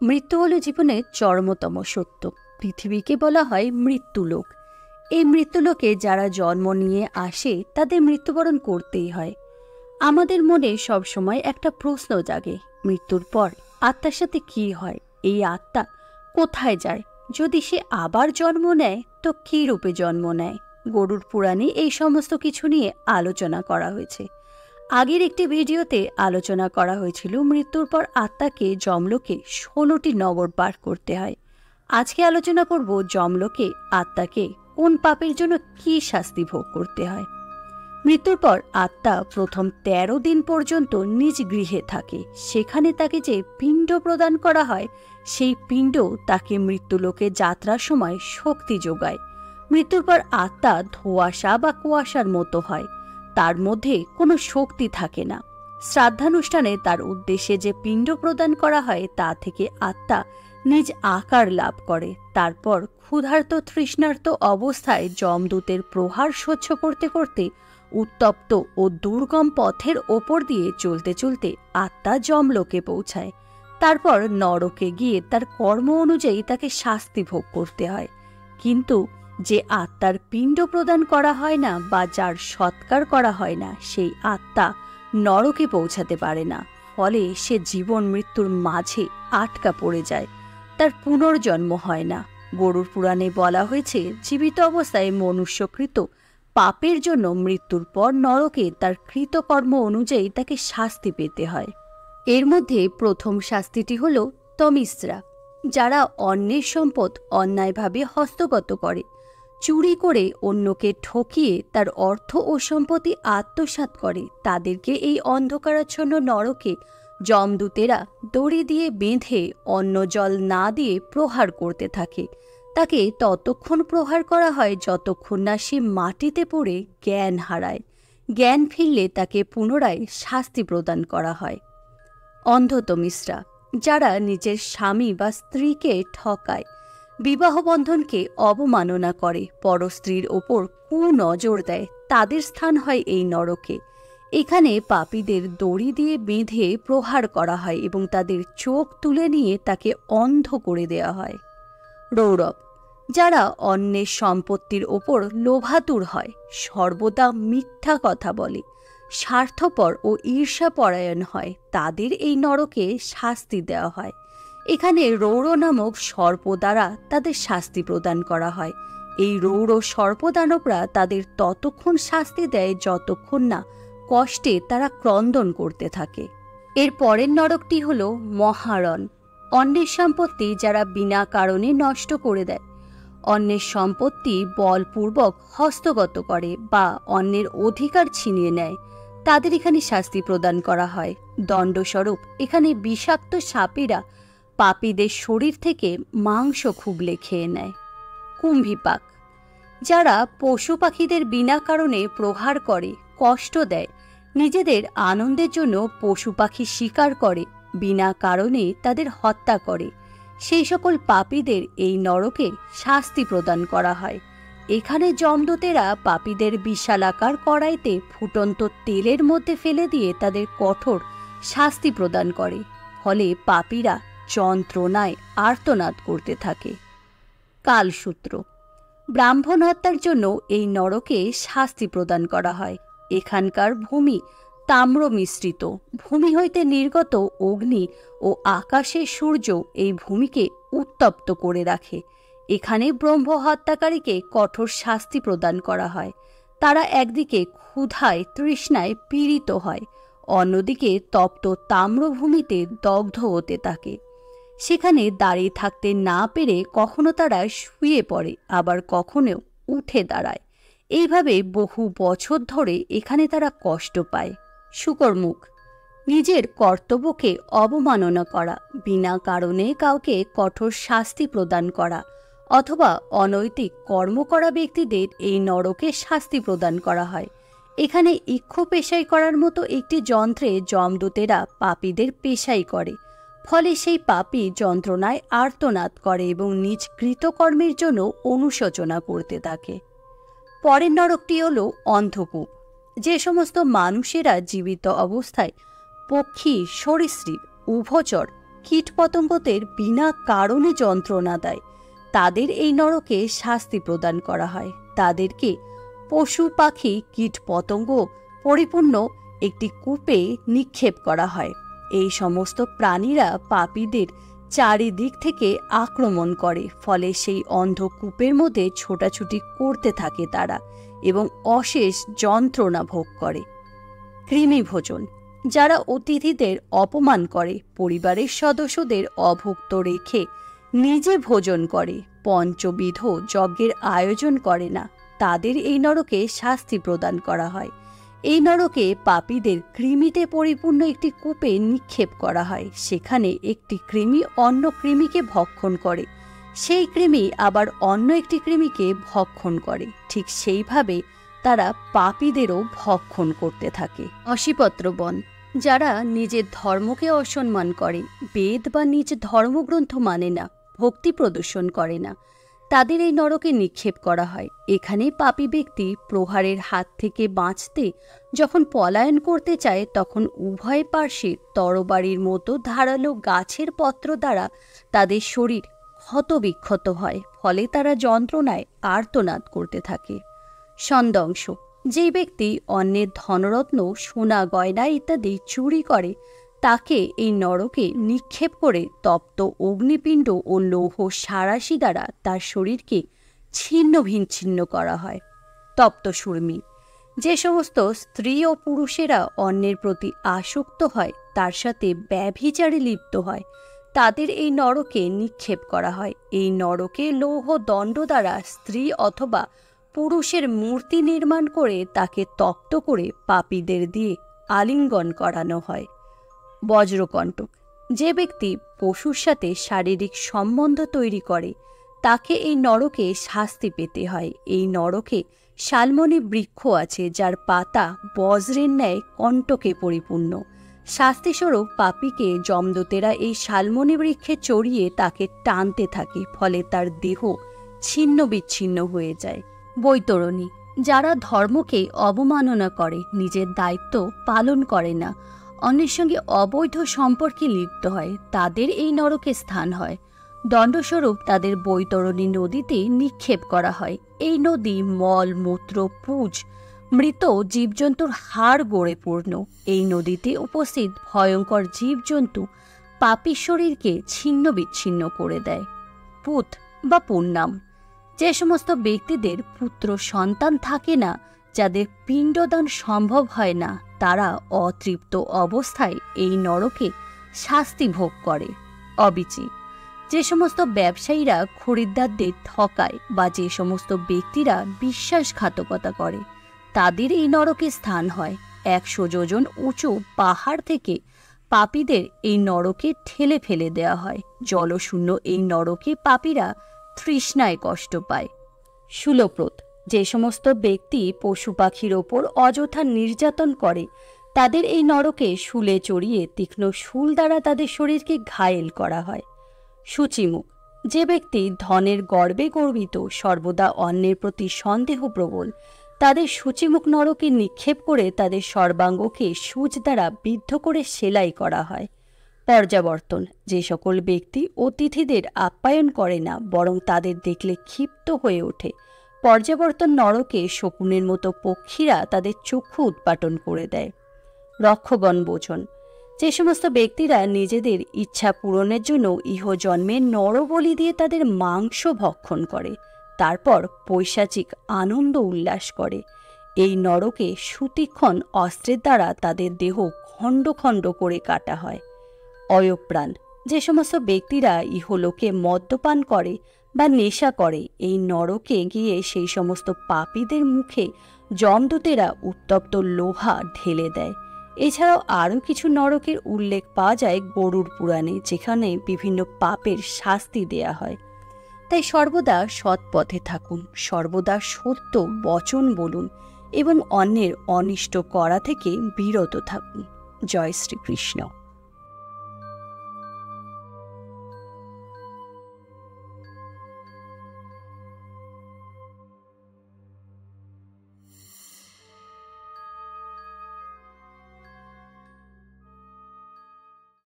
মৃত্যু হলো জীবনের চরমতম সত্য। পৃথিবীকে বলা হয় মৃত্যুলোক। এই মৃত্যুলোকে যারা জন্ম নিয়ে আসে তাদের মৃত্যুবরণ করতেই হয়। আমাদের মনে সবসময় একটা প্রশ্ন জাগে, মৃত্যুর পর আত্মার সাথে কি হয়? এই আত্মা কোথায় যায়? যদি সে আবার জন্ম নেয় তো কী রূপে জন্ম নেয়? গরুড় পুরাণে এই সমস্ত কিছু নিয়ে আলোচনা করা হয়েছে। আগের একটি ভিডিওতে আলোচনা করা হয়েছিল মৃত্যুর পর আত্মাকে যমলোকে 16টি নগর পার করতে হয়। আজকে আলোচনা করব যমলোকে আত্মাকে কোন পাপের জন্য কী শাস্তি ভোগ করতে হয়। মৃত্যুর পর আত্মা প্রথম 13 দিন পর্যন্ত নিজ গৃহে থাকে। সেখানে তাকে যে পিণ্ড প্রদান করা হয় সেই পিণ্ড তাকে মৃত্যুলোকে যাত্রার সময় শক্তি যোগায়। মৃত্যুর পর আত্মা ধোঁয়াশা বা কুয়াশার মতো হয়, তার মধ্যে কোনো শক্তি থাকে না। শ্রাদ্ধানুষ্ঠানে তার উদ্দেশ্যে যে পিণ্ড প্রদান করা হয় তা থেকে আত্মা নিজ আকার লাভ করে। তারপর ক্ষুধার্ত তৃষ্ণার্ত অবস্থায় যমদূতের প্রহার সহ্য করতে করতে উত্তপ্ত ও দুর্গম পথের ওপর দিয়ে চলতে চলতে আত্মা যমলোকে পৌঁছায়। তারপর নরকে গিয়ে তার কর্ম অনুযায়ী তাকে শাস্তি ভোগ করতে হয়। কিন্তু যে আত্মার পিণ্ড প্রদান করা হয় না বা যার সৎকার করা হয় না সেই আত্মা নরকে পৌঁছাতে পারে না। ফলে সে জীবন মৃত্যুর মাঝে আটকা পড়ে যায়, তার পুনর্জন্ম হয় না। গরুড় পুরাণে বলা হয়েছে জীবিত অবস্থায় মনুষ্যকৃত পাপের জন্য মৃত্যুর পর নরকে তার কৃতকর্ম অনুযায়ী তাকে শাস্তি পেতে হয়। এর মধ্যে প্রথম শাস্তিটি হল তমিশ্রা। যারা অন্যের সম্পদ অন্যায়ভাবে হস্তগত করে, চুরি করে অন্যকে ঠকিয়ে তার অর্থ ও সম্পত্তি আত্মসাৎ করে, তাদেরকে এই অন্ধকারাচ্ছন্ন নরকে যমদূতেরা দড়ি দিয়ে বেঁধে অন্ন জল না দিয়ে প্রহার করতে থাকে। তাকে ততক্ষণ প্রহার করা হয় যতক্ষণ না সে মাটিতে পড়ে জ্ঞান হারায়। জ্ঞান ফিরলে তাকে পুনরায় শাস্তি প্রদান করা হয়। অন্ধতমিশ্রা। যারা নিজের স্বামী বা স্ত্রীকে ঠকায়, বিবাহ বন্ধনকে অবমাননা করে, পরস্ত্রীর ওপর কুনজর দেয়, তাদের স্থান হয় এই নরকে। এখানে পাপীদের দড়ি দিয়ে বেঁধে প্রহার করা হয় এবং তাদের চোখ তুলে নিয়ে তাকে অন্ধ করে দেওয়া হয়। রৌরব। যারা অন্যের সম্পত্তির ওপর লোভাতুর হয়, সর্বদা মিথ্যা কথা বলে, স্বার্থপর ও ঈর্ষাপরায়ণ হয়, তাদের এই নরকে শাস্তি দেওয়া হয়। এখানে রৌর নামক সর্প দ্বারা তাদের শাস্তি প্রদান করা হয়। এই রৌর সর্পদানবরা তাদের ততক্ষণ শাস্তি দেয় যতক্ষণ না কষ্টে তারা ক্রন্দন করতে থাকে। এর পরের নরকটি হল মহারণ। অন্যের সম্পত্তি যারা বিনা কারণে নষ্ট করে দেয়, অন্যের সম্পত্তি বলপূর্বক হস্তগত করে বা অন্যের অধিকার ছিনিয়ে নেয়, তাদের এখানে শাস্তি প্রদান করা হয়। দণ্ডস্বরূপ এখানে বিষাক্ত সাপেরা পাপীদের শরীর থেকে মাংস খুবলে খেয়ে নেয়। কুম্ভীপাক। যারা পশু পাখিদের বিনা কারণে প্রহার করে, কষ্ট দেয়, নিজেদের আনন্দের জন্য পশু পাখি শিকার করে, বিনা কারণে তাদের হত্যা করে, সেই সকল পাপীদের এই নরকে শাস্তি প্রদান করা হয়। এখানে যমদূতেরা পাপীদের বিশালাকার কড়াইতে ফুটন্ত তেলের মধ্যে ফেলে দিয়ে তাদের কঠোর শাস্তি প্রদান করে। ফলে পাপীরা যন্ত্রণায় আর্তনাদ করতে থাকে। কালসূত্র। ব্রাহ্মণ হত্যার জন্য এই নরকে শাস্তি প্রদান করা হয়। এখানকার ভূমি তাম্র মিশ্রিত। ভূমি হইতে নির্গত অগ্নি ও আকাশের সূর্য এই ভূমিকে উত্তপ্ত করে রাখে। এখানে ব্রহ্ম হত্যাকারীকে কঠোর শাস্তি প্রদান করা হয়। তারা একদিকে ক্ষুধায় তৃষ্ণায় পীড়িত হয়, অন্যদিকে তপ্ত তাম্রভূমিতে দগ্ধ হতে থাকে। সেখানে দাঁড়িয়ে থাকতে না পেরে কখনো তারা শুয়ে পড়ে, আবার কখনো উঠে দাঁড়ায়। এইভাবে বহু বছর ধরে এখানে তারা কষ্ট পায়। শুকরমুখ। নিজের কর্তব্যকে অবমাননা করা, বিনা কারণে কাউকে কঠোর শাস্তি প্রদান করা অথবা অনৈতিক কর্ম করা ব্যক্তিদের এই নরকে শাস্তি প্রদান করা হয়। এখানে ইক্ষ পেশাই করার মতো একটি যন্ত্রে যমদূতেরা পাপীদের পেশাই করে। ফলে সেই পাপী যন্ত্রণায় আর্তনাদ করে এবং নিজ কৃতকর্মের জন্য অনুশোচনা করতে থাকে। পরের নরকটি হল অন্ধকূপ। যে সমস্ত মানুষেরা জীবিত অবস্থায় পক্ষী, সরীসৃপ, উভচর, কীটপতঙ্গদের বিনা কারণে যন্ত্রণা দেয়, তাদের এই নরকে শাস্তি প্রদান করা হয়। তাদেরকে পশু পাখি কীটপতঙ্গ পরিপূর্ণ একটি কূপে নিক্ষেপ করা হয়। এই সমস্ত প্রাণীরা পাপীদের চারিদিক থেকে আক্রমণ করে, ফলে সেই অন্ধকূপের মধ্যে ছোটাছুটি করতে থাকে তারা এবং অশেষ যন্ত্রণা ভোগ করে। কৃমি ভোজন, যারা অতিথিদের অপমান করে, পরিবারের সদস্যদের অভুক্ত রেখে নিজে ভোজন করে, পঞ্চবিধ যজ্ঞের আয়োজন করে না, তাদের এই নরকে শাস্তি প্রদান করা হয়। এই নরকে পাপীদের কৃমিতে পরিপূর্ণ একটি কূপে নিক্ষেপ করা হয়। সেখানে একটি কৃমি অন্য কৃমিকে ভক্ষণ করে, সেই কৃমি আবার অন্য একটি কৃমিকে ভক্ষণ করে। ঠিক সেইভাবে তারা পাপীদেরও ভক্ষণ করতে থাকে। অশীপত্র বন, যারা নিজের ধর্মকে অসম্মান করে, বেদ বা নিজ ধর্মগ্রন্থ মানে না, ভক্তি প্রদর্শন করে না, তাদের এই নরকে নিক্ষেপ করা হয়। এখানে পাপী ব্যক্তি প্রহারের হাত থেকে বাঁচতে যখন পলায়ন করতে চায়, তখন উভয় পার্শ্বে তরবারির মতো ধারালো গাছের পত্র দ্বারা তাদের শরীর ক্ষতবিক্ষত হয়, ফলে তারা যন্ত্রণায় আর্তনাদ করতে থাকে। সন্দংশ, যে ব্যক্তি অন্যের ধনরত্ন, সোনা গয়না ইত্যাদি চুরি করে, তাকে এই নরকে নিক্ষেপ করে তপ্ত অগ্নিপিণ্ড ও লৌহ সারাশি দ্বারা তার শরীরকে ছিন্ন ভিচ্ছিন্ন করা হয়। তপ্ত সুরমি, যে সমস্ত স্ত্রী ও পুরুষেরা অন্যের প্রতি আসক্ত হয়, তার সাথে ব্যভিচারে লিপ্ত হয়, তাদের এই নরকে নিক্ষেপ করা হয়। এই নরকে লৌহ দণ্ড দ্বারা স্ত্রী অথবা পুরুষের মূর্তি নির্মাণ করে তাকে তপ্ত করে পাপীদের দিয়ে আলিঙ্গন করানো হয়। বজ্রকণ্টক, যে ব্যক্তি পশুর সাথে শারীরিক সম্বন্ধ তৈরি করে, তাকে এই নরকে শাস্তি পেতে হয়। এই নরকে শালমণি বৃক্ষ আছে, যার পাতা বজ্রের ন্যায় কণ্টকে পরিপূর্ণ। শাস্তিস্বরূপ পাপীকে যমদূতেরা এই শালমণি বৃক্ষে চড়িয়ে তাকে টানতে থাকে, ফলে তার দেহ ছিন্ন বিচ্ছিন্ন হয়ে যায়। বৈতরণী, যারা ধর্মকে অবমাননা করে, নিজের দায়িত্ব পালন করে না, অন্যের সঙ্গে অবৈধ সম্পর্কে লিপ্ত হয়, তাদের এই নরকে স্থান হয়। দণ্ডস্বরূপ তাদের বৈতরণী নদীতে নিক্ষেপ করা হয়। এই নদী মল মূত্র পুজ মৃত জীবজন্তুর হাড় গড়ে পূর্ণ। এই নদীতে উপস্থিত ভয়ঙ্কর জীবজন্তু পাপী শরীরকে ছিন্ন বিচ্ছিন্ন করে দেয়। পুত বা পুণ্যাম, যে সমস্ত ব্যক্তিদের পুত্র সন্তান থাকে না, যাদের পিণ্ডদান সম্ভব হয় না, তারা অতৃপ্ত অবস্থায় এই নরকে শাস্তি ভোগ করে। অবিচি, যে সমস্ত ব্যবসায়ীরা খরিদ্দারদের ঠকায় বা যে সমস্ত ব্যক্তিরা বিশ্বাসঘাতকতা করে, তাদের এই নরকে স্থান হয়। 100 যোজন উঁচু পাহাড় থেকে পাপীদের এই নরকে ঠেলে ফেলে দেওয়া হয়। জলশূন্য এই নরকে পাপীরা তৃষ্ণায় কষ্ট পায়। শূলপ্রত, যে সমস্ত ব্যক্তি পশু পাখির ওপর অযথা নির্যাতন করে, তাদের এই নরকে শূলে চড়িয়ে তীক্ষ্ণ শূল দ্বারা তাদের শরীরকে ঘায়েল করা হয়। সূচিমুখ, যে ব্যক্তি ধনের গর্বে গর্বিত, সর্বদা অন্যের প্রতি সন্দেহপ্রবল, তাদের সূচিমুখ নরকে নিক্ষেপ করে তাদের সর্বাঙ্গকে সূচ দ্বারা বিদ্ধ করে সেলাই করা হয়। পর্যাবর্তন, যে সকল ব্যক্তি অতিথিদের আপ্যায়ন করে না, বরং তাদের দেখলে ক্ষিপ্ত হয়ে ওঠে, পর্যাবর্তন নরকে শকুনের মতো পক্ষীরা তাদের চক্ষু উৎপাটন করে দেয়। রক্ষগণ ভোজন, যে সমস্ত ব্যক্তিরা নিজেদের ইচ্ছা পূরণের জন্য ইহজন্মে নরবলি দিয়ে তাদের মাংস ভক্ষণ করে, তারপর পৈশাচিক আনন্দ উল্লাস করে, এই নরকে সুতীক্ষ্ণ অস্ত্রের দ্বারা তাদের দেহ খণ্ড খণ্ড করে কাটা হয়। অয়প্রাণ, যে সমস্ত ব্যক্তিরা ইহলোকে মদ্যপান করে বা নেশা করে, এই নরকে গিয়ে সেই সমস্ত পাপীদের মুখে যমদূতেরা উত্তপ্ত লোহা ঢেলে দেয়। এছাড়াও আরও কিছু নরকের উল্লেখ পাওয়া যায় গরুড় পুরাণে, যেখানে বিভিন্ন পাপের শাস্তি দেয়া হয়। তাই সর্বদা সৎ পথে থাকুন, সর্বদা সত্য বচন বলুন এবং অন্যের অনিষ্ট করা থেকে বিরত থাকুন। জয় শ্রীকৃষ্ণ।